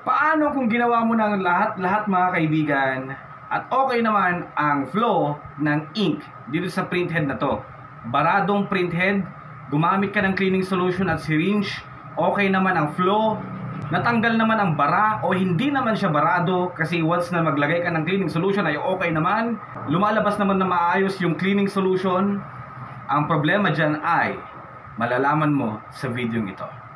Paano kung ginawa mo ng lahat mga kaibigan at okay naman ang flow ng ink dito sa printhead na to? Baradong printhead, gumamit ka ng cleaning solution at syringe, okay naman ang flow, natanggal naman ang bara o hindi naman siya barado kasi once na maglagay ka ng cleaning solution ay okay naman, lumalabas naman na maayos yung cleaning solution. Ang problema dyan ay malalaman mo sa video ito.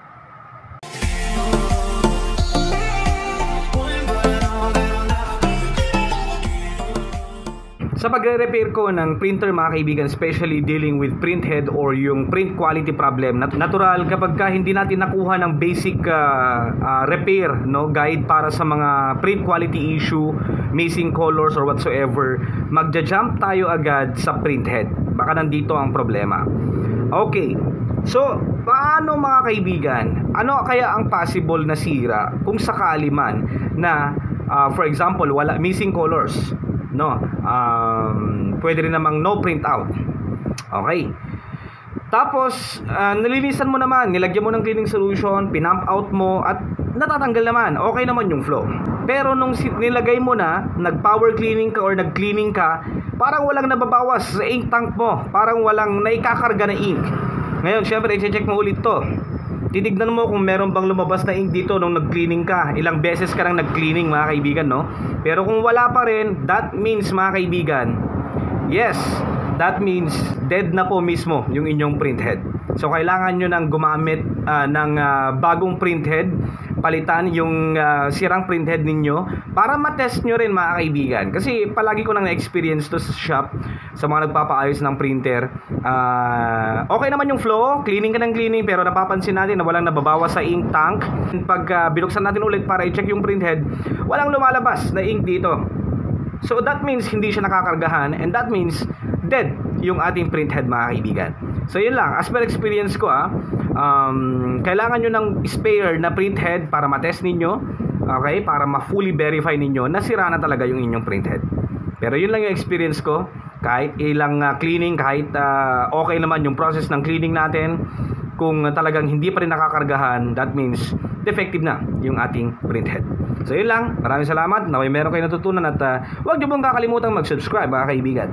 Sa pagre-repair ko ng printer mga kaibigan, especially dealing with printhead or yung print quality problem, natural kapag hindi natin nakuha ng basic repair guide para sa mga print quality issue, missing colors or whatsoever, magja-jump tayo agad sa printhead. Baka nandito ang problema. Okay, so paano mga kaibigan, ano kaya ang possible na sira kung sakali man na for example wala missing colors, pwede rin namang no print out. Okay, tapos nilinisan mo naman, nilagyan mo ng cleaning solution, pinump out mo at natatanggal naman, okay naman yung flow. Pero nung nilagay mo na, nag power cleaning ka or nag cleaning ka, parang walang nababawas sa ink tank mo, parang walang naikakarga na ink. Ngayon syempre i-check mo ulit to, titignan mo kung meron bang lumabas na ink dito nung nag-cleaning ka. Ilang beses ka nang nag-cleaning mga kaibigan, Pero kung wala pa rin, that means mga kaibigan, yes, that means dead na po mismo yung inyong printhead. So kailangan nyo nang gumamit ng bagong printhead, palitan yung sirang printhead ninyo para matest nyo rin mga kaibigan. Kasi palagi ko nang na-experience to sa shop, sa mga nagpapaayos ng printer. Okay naman yung flow, cleaning ka ng cleaning, pero napapansin natin na walang nababawas sa ink tank. Pag binuksan natin ulit para i-check yung printhead, walang lumalabas na ink dito. So that means hindi siya nakakargahan, and that means dead yung ating printhead mga kaibigan. So yun lang, as per experience ko kailangan nyo ng spare na printhead para matest ninyo, okay, para ma-fully verify ninyo na sira na talaga yung inyong printhead. Pero yun lang yung experience ko, kahit ilang cleaning, kahit okay naman yung process ng cleaning natin, kung talagang hindi pa rin nakakargahan, that means defective na yung ating printhead. So yun lang, maraming salamat, naway meron kayo natutunan at huwag nyo pong kakalimutang mag-subscribe mga kaibigan.